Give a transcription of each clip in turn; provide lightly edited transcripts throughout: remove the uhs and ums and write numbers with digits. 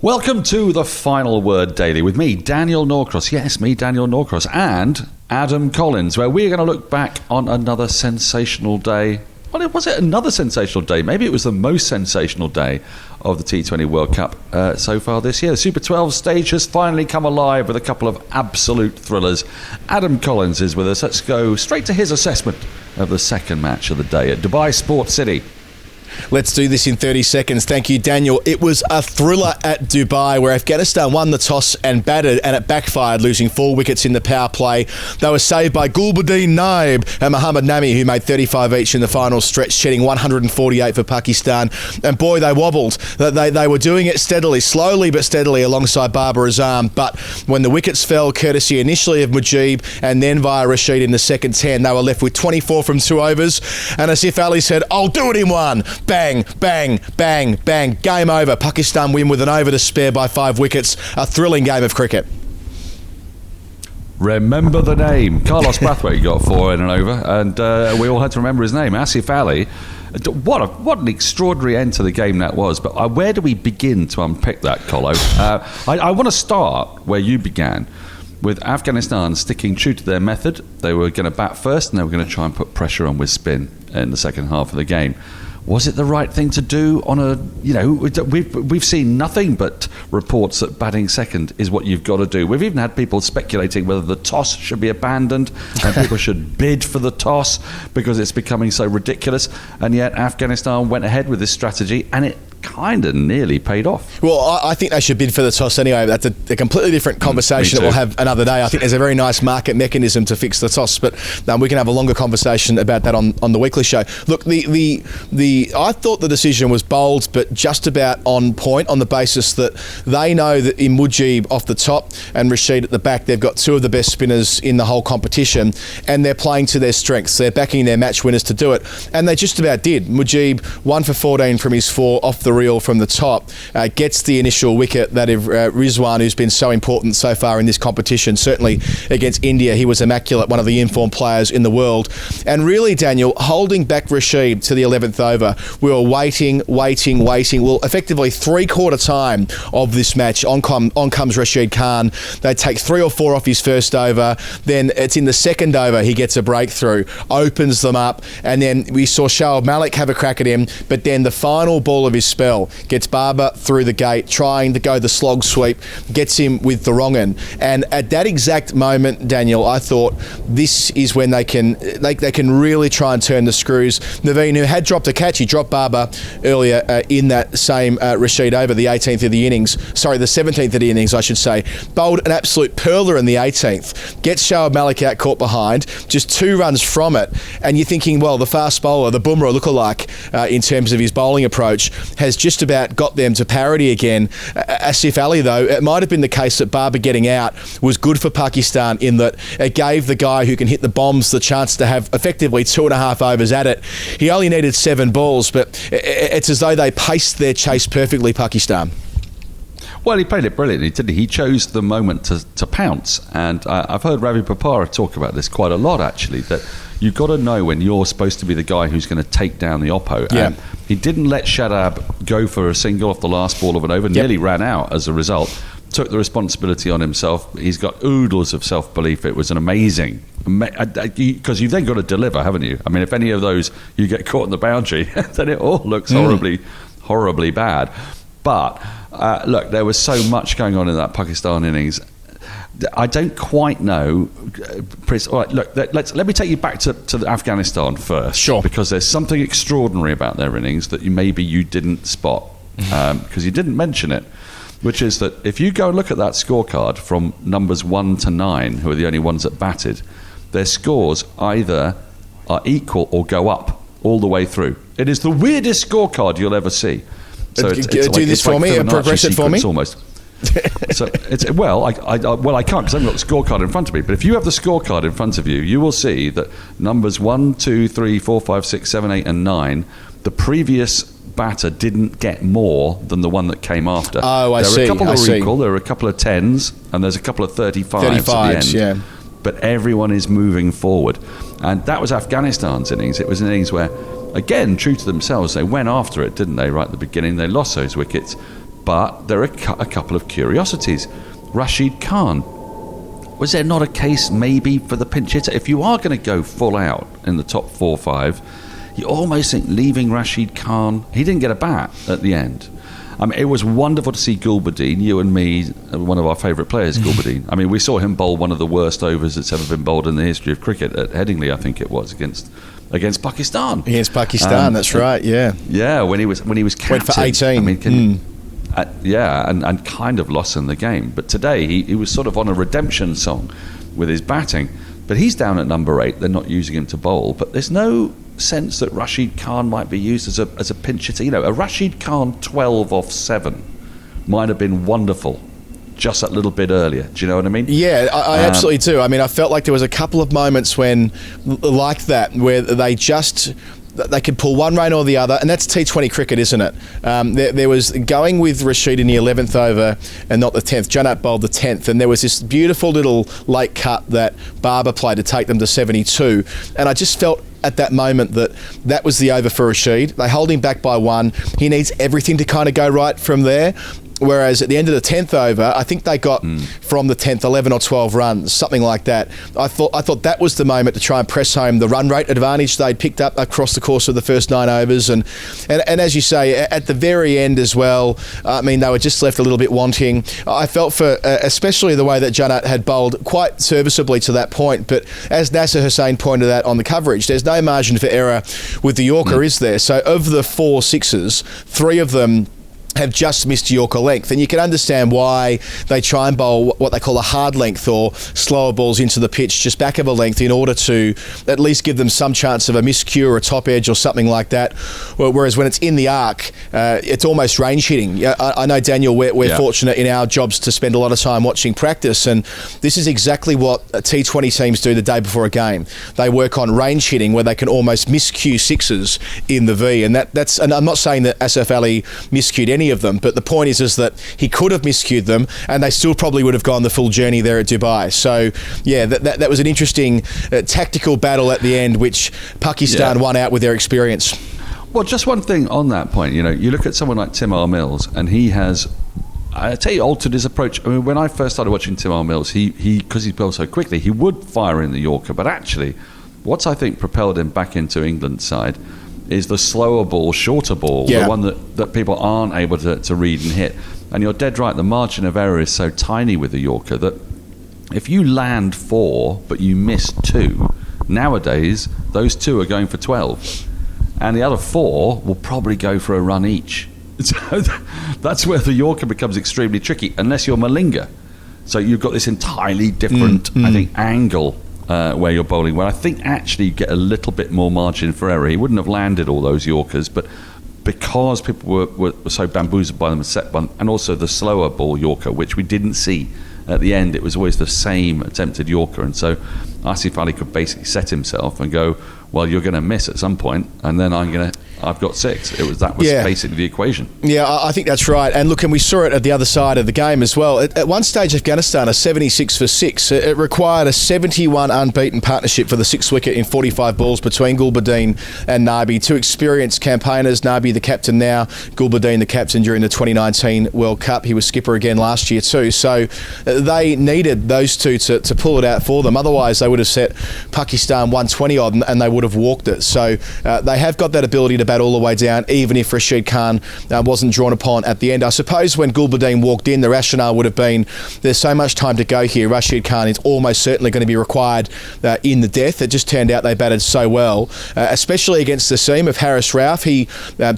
Welcome to the Final Word Daily with me, Daniel Norcross. Yes, me, Daniel Norcross, and Adam Collins, where we're going to look back on another sensational day. Well, was it another sensational day? Maybe it was the most sensational day of the T20 World Cup so far this year. The Super 12 stage has finally come alive with a couple of absolute thrillers. Adam Collins is with us. Let's go straight to his assessment of the second match of the day at Dubai Sports City. Let's do this in 30 seconds. Thank you, Daniel. It was a thriller at Dubai where Afghanistan won the toss and batted, and it backfired, losing 4 wickets in the power play. They were saved by Gulbuddin Naib and Mohammad Nami, who made 35 each in the final stretch, shedding 148 for Pakistan. And boy, they wobbled. They were doing it steadily, slowly but steadily, alongside Babar Azam. But when the wickets fell, courtesy initially of Mujib and then via Rashid in the second 10, they were left with 24 from 2 overs. And Asif Ali said, "I'll do it in one." Bang, bang, bang, bang. Game over. Pakistan win with an over to spare by 5 wickets. A thrilling game of cricket. Remember the name. Carlos Brathwaite got 4 in and over, and we all had to remember his name. Asif Ali. What an extraordinary end to the game that was. But where do we begin to unpick that, Colo? I want to start where you began, with Afghanistan sticking true to their method. They were going to bat first, and they were going to try and put pressure on with spin in the second half of the game. Was it the right thing to do on a, we've seen nothing but reports that batting second is what you've got to do. We've even had people speculating whether the toss should be abandoned and people should bid for the toss because it's becoming so ridiculous. And yet Afghanistan went ahead with this strategy and it kind of nearly paid off. Well, I think they should bid for the toss anyway. That's a completely different conversation that we'll have another day. I think there's a very nice market mechanism to fix the toss, but we can have a longer conversation about that on the weekly show. Look, I thought the decision was bold, but just about on point, on the basis that they know that in Mujib off the top and Rashid at the back, they've got 2 of the best spinners in the whole competition, and they're playing to their strengths. They're backing their match winners to do it, and they just about did. Mujib 1 for 14 from his 4 off the reel from the top, gets the initial wicket that of Rizwan, who's been so important so far in this competition. Certainly against India, he was immaculate, one of the informed players in the world. And really, Daniel, holding back Rashid to the 11th over, we were waiting. Well, effectively 3/4 time of this match, on comes Rashid Khan. They take 3 or 4 off his first over. Then it's in the second over he gets a breakthrough, opens them up, and then we saw Shoaib Malik have a crack at him, but then the final ball of his spell gets Babar through the gate, trying to go the slog sweep, gets him with the wrong end. And at that exact moment, Daniel, I thought this is when they can really try and turn the screws. Naveen, who had dropped a catch, he dropped Babar earlier in that same Rashid over, the 18th of the innings. Sorry, the 17th of the innings, I should say. Bowled an absolute pearler in the 18th. Gets Shoaib Malik out caught behind, just 2 runs from it. And you're thinking, well, the fast bowler, the Bumrah lookalike in terms of his bowling approach, has just about got them to parity again. Asif Ali, though, it might have been the case that Babar getting out was good for Pakistan in that it gave the guy who can hit the bombs the chance to have effectively 2.5 overs at it. He only needed 7 balls, but it's as though they paced their chase perfectly, Pakistan. Well, he played it brilliantly, didn't he? He chose the moment to pounce. And I've heard Ravi Papara talk about this quite a lot, actually, that you've got to know when you're supposed to be the guy who's going to take down the oppo. Yeah. And he didn't let Shadab go for a single off the last ball of an over, nearly ran out as a result. Took the responsibility on himself. He's got oodles of self-belief. It was an amazing, because you've then got to deliver, haven't you? I mean, if any of those you get caught in the boundary, then it all looks horribly bad. But look, there was so much going on in that Pakistan innings. I don't quite know. All right, look, let me take you back to Afghanistan first. Sure. Because there's something extraordinary about their innings that maybe you didn't spot, because you didn't mention it, which is that if you go and look at that scorecard from numbers 1 to 9, who are the only ones that batted, their scores either are equal or go up all the way through. It is the weirdest scorecard you'll ever see. So do this for me and progress it for me. Almost. So I can't because I haven't got the scorecard in front of me. But if you have the scorecard in front of you, you will see that numbers 1, 2, 3, 4, 5, 6, 7, 8, and 9. The previous batter didn't get more than the one that came after. Oh, I see. There are a couple that are equal. There are a couple of 10s, and there's a couple of 35s at the end. Yeah. But everyone is moving forward, and that was Afghanistan's innings. It was an innings where, again, true to themselves, they went after it, didn't they? Right at the beginning, they lost those wickets. But there are a couple of curiosities. Rashid Khan, was there not a case maybe for the pinch hitter? If you are going to go full out in the top 4 or 5, you almost think leaving Rashid Khan, he didn't get a bat at the end. I mean, it was wonderful to see Gulbadine, you and me, one of our favourite players, Gulbadine. I mean, we saw him bowl one of the worst overs that's ever been bowled in the history of cricket at Headingley, I think it was, against Pakistan. Against Pakistan, that's right, yeah. Yeah, when he was captain. Went for 18. I mean, and kind of lost in the game. But today, he was sort of on a redemption song with his batting. But he's down at number 8. They're not using him to bowl. But there's no sense that Rashid Khan might be used as a pinch hitter. You know, a Rashid Khan 12 off 7 might have been wonderful just that little bit earlier. Do you know what I mean? Yeah, I absolutely do. I mean, I felt like there was a couple of moments when, like that, where they could pull one rein or the other, and that's T20 cricket, isn't it? There was going with Rashid in the 11th over and not the 10th. Jannat bowled the 10th, and there was this beautiful little late cut that Barber played to take them to 72, and I just felt at that moment that was the over for Rashid. They hold him back by 1. He needs everything to kind of go right from there. Whereas at the end of the 10th over, I think they got from the 10th 11 or 12 runs, something like that. I thought that was the moment to try and press home the run rate advantage they'd picked up across the course of the first 9 overs. And as you say, at the very end as well, I mean, they were just left a little bit wanting. I felt for, especially the way that Jannat had bowled quite serviceably to that point. But as Nasser Hussain pointed out on the coverage, there's no margin for error with the Yorker, is there? So of the 4 sixes, 3 of them have just missed Yorker length, and you can understand why they try and bowl what they call a hard length or slower balls into the pitch just back of a length in order to at least give them some chance of a miscue or a top edge or something like that. Whereas when it's in the arc, it's almost range hitting. I know, Daniel, we're fortunate in our jobs to spend a lot of time watching practice, and this is exactly what T20 teams do the day before a game. They work on range hitting where they can almost miscue sixes in the V, and and I'm not saying that Asif Ali miscued any of them, but the point is that he could have miscued them and they still probably would have gone the full journey there at Dubai. So yeah, that was an interesting tactical battle at the end, which Pakistan won out with their experience. Well, just one thing on that point, you know, you look at someone like Tim R. Mills, and he has, I tell you, altered his approach. I mean, when I first started watching Tim R. Mills, he because he bowled so quickly, he would fire in the Yorker, but actually what's I think propelled him back into England's side is the slower ball, shorter ball, the one that people aren't able to read and hit. And you're dead right, the margin of error is so tiny with the Yorker that if you land 4 but you miss 2, nowadays those 2 are going for 12 and the other 4 will probably go for a run each. So that's where the Yorker becomes extremely tricky, unless you're Malinga. So you've got this entirely different, I think, angle where you're bowling, where I think actually you get a little bit more margin for error. He wouldn't have landed all those Yorkers, but because people were so bamboozled by them and also the slower ball Yorker, which we didn't see at the end, it was always the same attempted Yorker, and so Asif Ali could basically set himself and go, well, you're going to miss at some point, and then I've got 6. That was basically the equation. Yeah, I think that's right. And look, and we saw it at the other side of the game as well. At one stage, Afghanistan are 76 for 6. It required a 71 unbeaten partnership for the 6th wicket in 45 balls between Gulbadine and Nabi. 2 experienced campaigners, Nabi the captain now, Gulbadine the captain during the 2019 World Cup. He was skipper again last year too. So they needed those 2 to pull it out for them. Otherwise, they would have set Pakistan 120 odd and they would have walked it. So they have got that ability to bat all the way down, even if Rashid Khan wasn't drawn upon at the end. I suppose when Gulbadine walked in, the rationale would have been there's so much time to go here. Rashid Khan is almost certainly going to be required in the death. It just turned out they batted so well, especially against the seam of Haris Rauf. He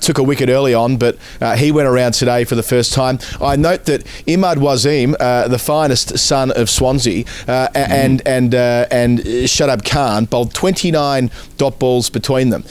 took a wicket early on, but he went around today for the first time. I note that Imad Wasim, the finest son of Swansea, and Shadab Khan bowled 29 dot balls between them,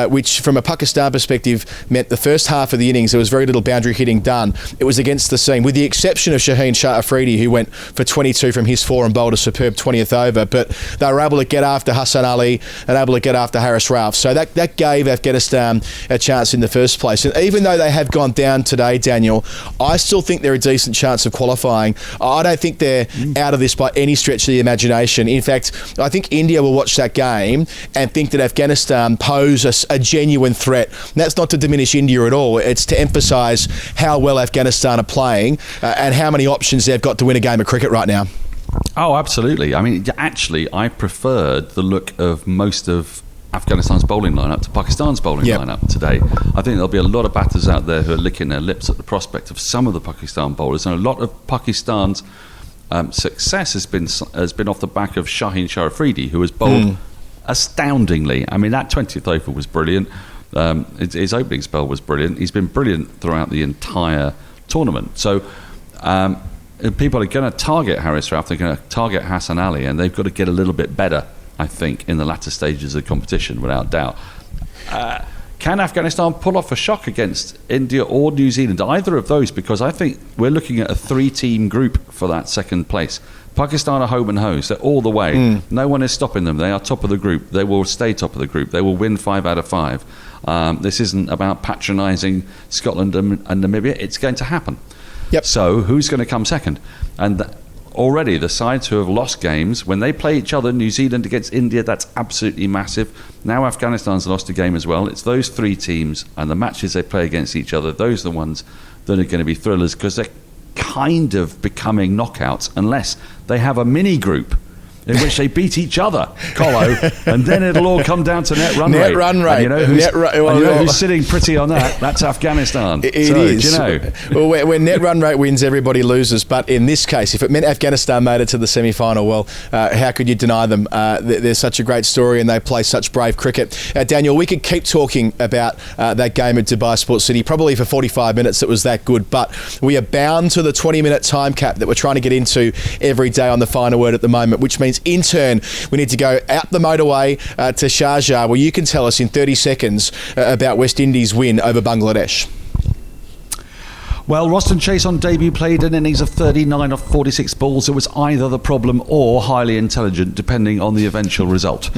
which from a Pakistan perspective meant the first half of the innings there was very little boundary hitting done. It was against the seam, with the exception of Shaheen Shah Afridi, who went for 22 from his 4 and bowled a superb 20th over, but they were able to get after Hassan Ali and able to get after Haris Rauf. So that gave Afghanistan a chance in the first place. And even though they have gone down today, Daniel, I still think they're a decent chance of qualifying. I don't think they're out of this by any stretch of the imagination. In fact, I think India will watch that game and think that Afghanistan pose a genuine threat threat. And that's not to diminish India at all. It's to emphasise how well Afghanistan are playing and how many options they've got to win a game of cricket right now. Oh, absolutely. I mean, actually, I preferred the look of most of Afghanistan's bowling lineup to Pakistan's bowling lineup today. I think there'll be a lot of batters out there who are licking their lips at the prospect of some of the Pakistan bowlers, and a lot of Pakistan's success has been off the back of Shaheen Sharafridi, who has bowled astoundingly. I mean, that 20th over was brilliant. His opening spell was brilliant. He's been brilliant throughout the entire tournament. So people are going to target Haris Rauf, they're going to target Hassan Ali, and they've got to get a little bit better, I think, in the latter stages of the competition, without doubt. Can Afghanistan pull off a shock against India or New Zealand? Either of those, because I think we're looking at a 3-team group for that second place. Pakistan are home and host. They're all the way. No one is stopping them. They are top of the group. They will stay top of the group. They will win 5 out of 5. This isn't about patronising Scotland and Namibia. It's going to happen. Yep. So who's going to come second? And already the sides who have lost games, when they play each other, New Zealand against India, that's absolutely massive. Now Afghanistan's lost a game as well. It's those 3 teams and the matches they play against each other, those are the ones that are going to be thrillers, because they're kind of becoming knockouts unless they have a mini group in which they beat each other, Colo, and then it'll all come down to net run rate. Net run rate. And you know who's sitting pretty on that? That's Afghanistan. It is. Do you know? Well, when net run rate wins, everybody loses. But in this case, if it meant Afghanistan made it to the semi-final, well, how could you deny them? They're such a great story and they play such brave cricket. Daniel, we could keep talking about that game at Dubai Sports City, probably for 45 minutes. It was that good. But we are bound to the 20-minute time cap that we're trying to get into every day on the Final Word at the moment, which means in turn we need to go out the motorway to Sharjah, where you can tell us in 30 seconds about West Indies' win over Bangladesh. Well, Roston Chase on debut played an innings of 39 off 46 balls. It was either the problem or highly intelligent, depending on the eventual result.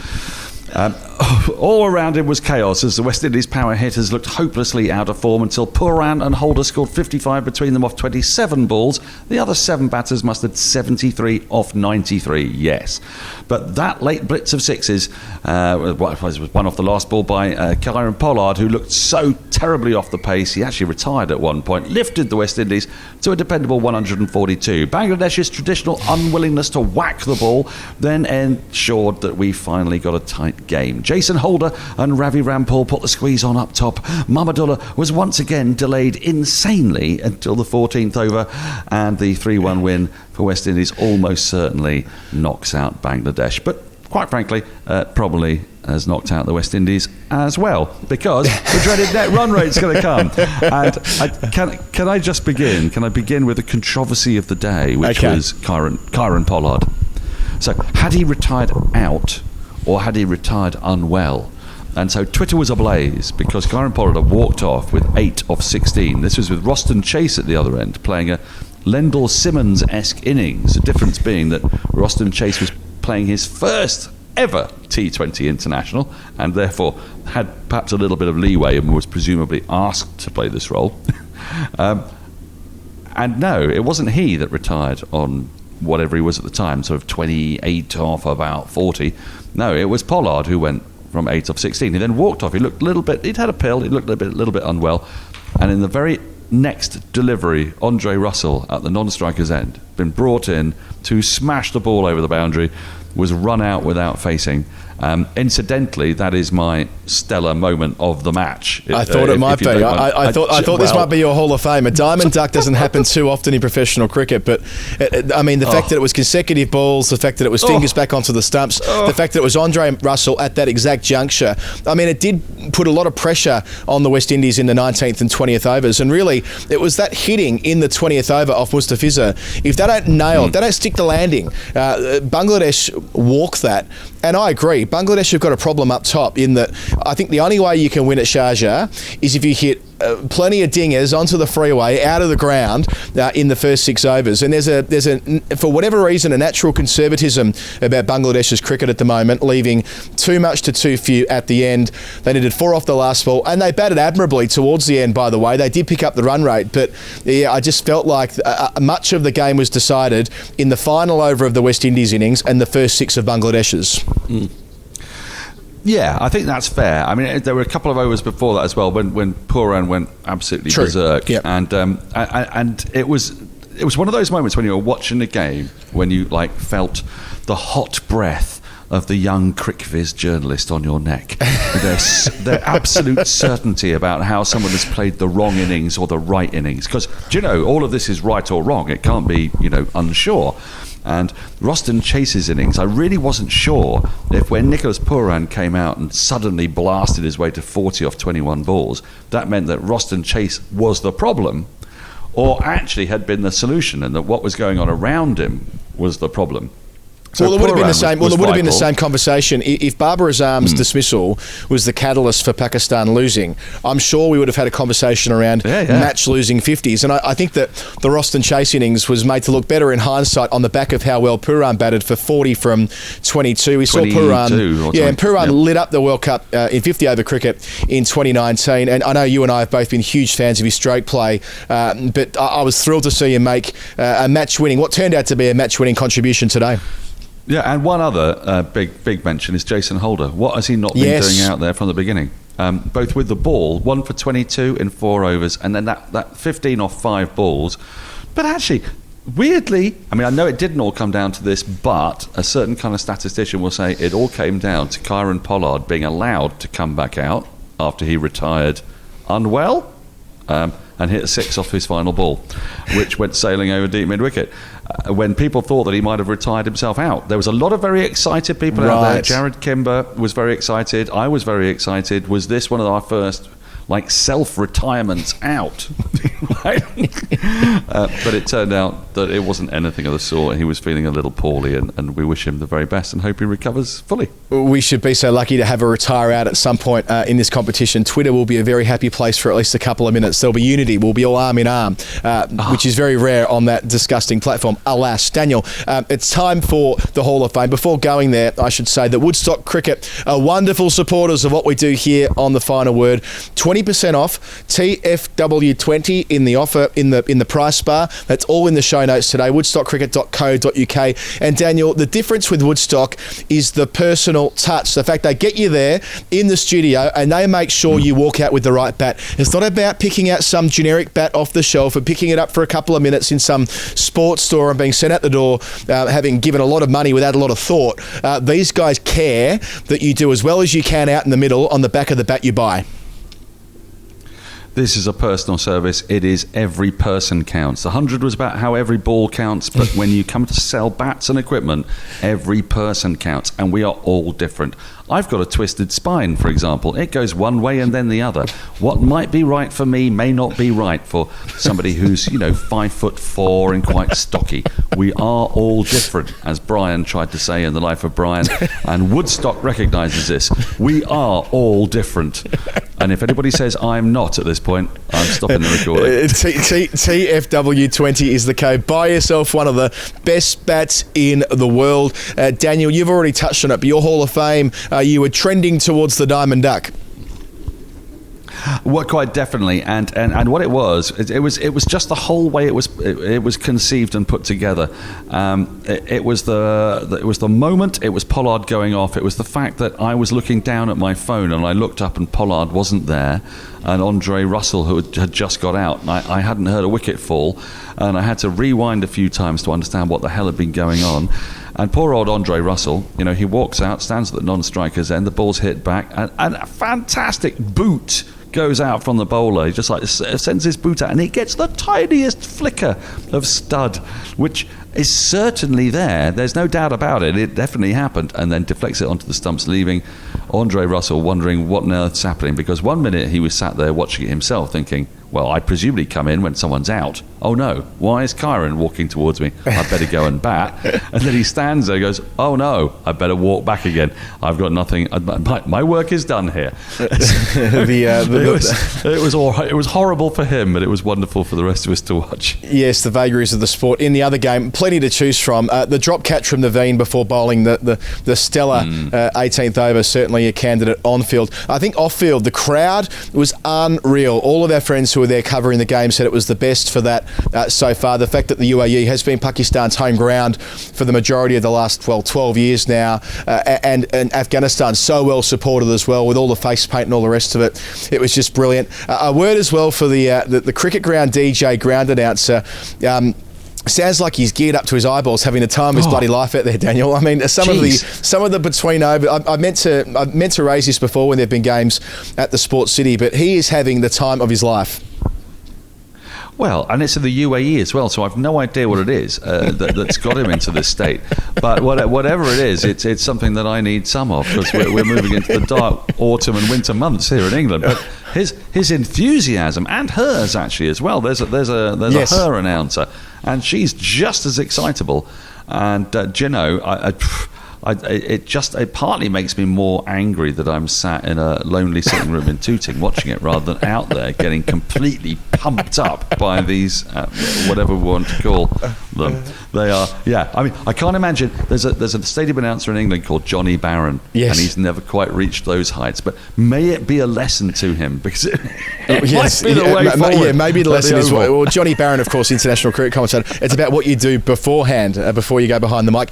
All around him was chaos as the West Indies power hitters looked hopelessly out of form until Pooran and Holder scored 55 between them off 27 balls. The other 7 batters mustered 73 off 93, yes. But that late blitz of sixes was one off the last ball by Kieran Pollard, who looked so terribly off the pace. He actually retired at one point, lifted the West Indies to a dependable 142. Bangladesh's traditional unwillingness to whack the ball then ensured that we finally got a tight game. Jason Holder and Ravi Rampal put the squeeze on up top. Mahmudullah was once again delayed insanely until the 14th over, and the 3-1 win for West Indies almost certainly knocks out Bangladesh. But quite frankly, probably has knocked out the West Indies as well, because the dreaded net run rate's going to come. And can I just begin? Can I begin with the controversy of the day, which was Kieran Pollard? So, had he retired out, or had he retired unwell? And so Twitter was ablaze because Kieran Pollard had walked off with 8 off 16. This was with Roston Chase at the other end, playing a Lendl Simmons-esque innings. The difference being that Roston Chase was playing his first ever T20 international, and therefore had perhaps a little bit of leeway and was presumably asked to play this role. And no, it wasn't he that retired on whatever he was at the time, sort of 28 off about 40. No, it was Pollard who went from 8 off 16. He then walked off. He looked a little bit, he'd had a pill, he looked a little bit unwell. And in the very next delivery, Andre Russell at the non-striker's end, been brought in to smash the ball over the boundary, was run out without facing. Incidentally, that is my stellar moment of the match. I thought it might be. I thought this might be your Hall of Fame. A diamond duck doesn't happen too often in professional cricket, but I mean, the fact that it was consecutive balls, the fact that it was fingers back onto the stumps, the fact that it was Andre Russell at that exact juncture, I mean, it did put a lot of pressure on the West Indies in the 19th and 20th overs, and really, it was that hitting in the 20th over off Mustafiza. If they don't nail, if they don't stick the landing, Bangladesh walk that. And I agree, Bangladesh have got a problem up top in that I think the only way you can win at Sharjah is if you hit plenty of dingers onto the freeway, out of the ground in the first 6 overs. And there's a for whatever reason, a natural conservatism about Bangladesh's cricket at the moment, leaving too much to too few at the end. They needed 4 off the last ball, and they batted admirably towards the end, by the way. They did pick up the run rate, but yeah, I just felt like much of the game was decided in the final over of the West Indies innings and the first 6 of Bangladesh's. Yeah, I think that's fair. I mean, there were a couple of overs before that as well when Pooran went absolutely berserk, and it was one of those moments when you were watching the game when you felt the hot breath of the young CricViz journalist on your neck. Their absolute certainty about how someone has played the wrong innings or the right innings. Because, all of this is right or wrong. It can't be, unsure. And Roston Chase's innings, I really wasn't sure if when Nicholas Pooran came out and suddenly blasted his way to 40 off 21 balls, that meant that Roston Chase was the problem or actually had been the solution, and that what was going on around him was the problem. So it would have been the same. Well, it would have been the same conversation if Babar Azam's dismissal was the catalyst for Pakistan losing. I'm sure we would have had a conversation around match-losing 50s, and I think that the Roston Chase innings was made to look better in hindsight on the back of how well Pooran batted for 40 from 22. We saw Pooran, and Pooran lit up the World Cup in 50-over cricket in 2019. And I know you and I have both been huge fans of his stroke play, but I was thrilled to see him make a match-winning, what turned out to be a match-winning contribution today. Yeah, and one other big mention is Jason Holder. What has he not been doing out there from the beginning? Both with the ball, 1 for 22 in 4 overs, and then that 15 off 5 balls. But actually, weirdly, I mean, I know it didn't all come down to this, but a certain kind of statistician will say it all came down to Kieron Pollard being allowed to come back out after he retired unwell. And hit a 6 off his final ball, which went sailing over deep mid-wicket. When people thought that he might have retired himself out, there was a lot of very excited people out there. Jared Kimber was very excited. I was very excited. Was this one of our first self-retirements out? But it turned out that it wasn't anything of the sort. He was feeling a little poorly, and we wish him the very best and hope he recovers fully. We should be so lucky to have a retire out at some point in this competition. Twitter will be a very happy place for at least a couple of minutes. There'll be unity. We'll be all arm in arm, which is very rare on that disgusting platform, alas. Daniel, it's time for the Hall of Fame. Before going there, I should say that Woodstock Cricket are wonderful supporters of what we do here on The Final Word. 20% off TFW20 in the offer in the price bar. That's all in the show notes today, woodstockcricket.co.uk. And Daniel, the difference with Woodstock is the personal touch. The fact they get you there in the studio and they make sure you walk out with the right bat. It's not about picking out some generic bat off the shelf and picking it up for a couple of minutes in some sports store and being sent out the door having given a lot of money without a lot of thought. These guys care that you do as well as you can out in the middle on the back of the bat you buy. This is a personal service. It is every person counts. The 100 was about how every ball counts, but when you come to sell bats and equipment, every person counts, and we are all different. I've got a twisted spine, for example. It goes one way and then the other. What might be right for me may not be right for somebody who's, 5'4" and quite stocky. We are all different, as Brian tried to say in The Life of Brian, and Woodstock recognises this. We are all different. And if anybody says I'm not at this point, I'm stopping the recording. TFW20 is the code. Buy yourself one of the best bats in the world. Daniel, you've already touched on it, but your Hall of Fame, you were trending towards the Diamond Duck. Well, quite definitely, and what it was just the whole way it was conceived and put together. It was the moment. It was Pollard going off. It was the fact that I was looking down at my phone and I looked up and Pollard wasn't there, and Andre Russell, who had just got out, and I hadn't heard a wicket fall, and I had to rewind a few times to understand what the hell had been going on. And poor old Andre Russell, he walks out, stands at the non-striker's end, the ball's hit back, and a fantastic boot goes out from the bowler. He just sends his boot out and he gets the tiniest flicker of stud, which is certainly there. There's no doubt about it. It definitely happened, and then deflects it onto the stumps, leaving Andre Russell wondering what on earth's happening, because one minute he was sat there watching it himself thinking, well, I presumably come in when someone's out. Oh no, why is Kieron walking towards me? I better go and bat. And then he stands there and goes, oh no, I better walk back again. I've got nothing. My work is done here. It was horrible for him, but it was wonderful for the rest of us to watch. Yes, the vagaries of the sport. In the other game, plenty to choose from. The drop catch from Naveen before bowling the stellar 18th over, certainly a candidate on field. I think off field, the crowd was unreal. All of our friends who who were there covering the game said it was the best for that so far. The fact that the UAE has been Pakistan's home ground for the majority of the last 12 years now, and Afghanistan so well supported as well, with all the face paint and all the rest of it. It was just brilliant. A word as well for the cricket ground DJ, ground announcer. Sounds like he's geared up to his eyeballs, having the time of his bloody life out there, Daniel. I mean, some of the between over. I meant to raise this before when there've been games at the Sports City, but he is having the time of his life. Well, and it's in the UAE as well, so I've no idea what it is that's got him into this state. But whatever it is, it's something that I need some of, because we're moving into the dark autumn and winter months here in England. But his enthusiasm, and hers actually as well. There's a her announcer, and she's just as excitable. And you know, it partly makes me more angry that I'm sat in a lonely sitting room in Tooting watching it, rather than out there getting completely pumped up by these whatever we want to call them. They are, yeah. I mean, I can't imagine. There's a stadium announcer in England called Johnny Barron, and he's never quite reached those heights. But may it be a lesson to him, because it might be the way forward. Yeah, maybe the lesson is well, Johnny Barron, of course, international cricket commentator. It's about what you do beforehand, before you go behind the mic.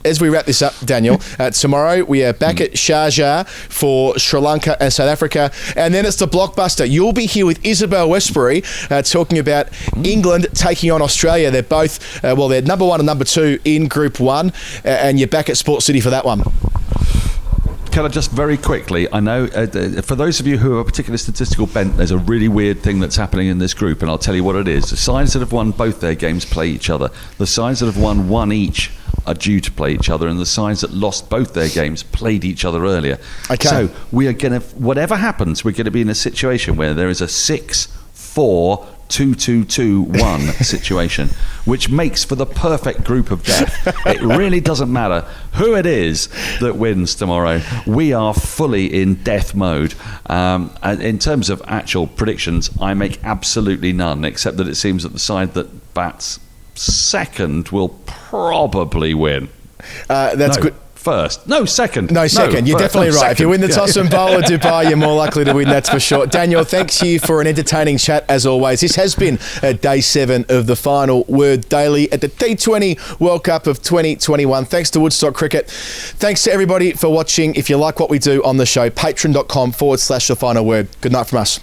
As we wrap this up, Daniel, tomorrow we are back at Sharjah for Sri Lanka and South Africa, and then it's the blockbuster. You'll be here with Isabel Westbury talking about England taking on Australia. They're both, they're number 1 and number 2 in Group 1, and you're back at Sports City for that one. Can I just very quickly, I know for those of you who have a particular statistical bent, there's a really weird thing that's happening in this group, and I'll tell you what it is. The sides that have won both their games play each other. The sides that have won one each are due to play each other, and the sides that lost both their games played each other earlier. Okay. So we are going to, whatever happens, we're going to be in a situation where there is a 6-4 2-2-2-1 situation, which makes for the perfect group of death. It really doesn't matter who it is that wins tomorrow. We are fully in death mode. And in terms of actual predictions, I make absolutely none, except that it seems that the side that bats second will probably win. That's good. First. No, second. No, second. You're definitely right. Second. If you win the toss and bowl at Dubai, you're more likely to win, that's for sure. Daniel, thanks to you for an entertaining chat as always. This has been day 7 of the Final Word Daily at the T20 World Cup of 2021. Thanks to Woodstock Cricket. Thanks to everybody for watching. If you like what we do on the show, patreon.com/The Final Word. Good night from us.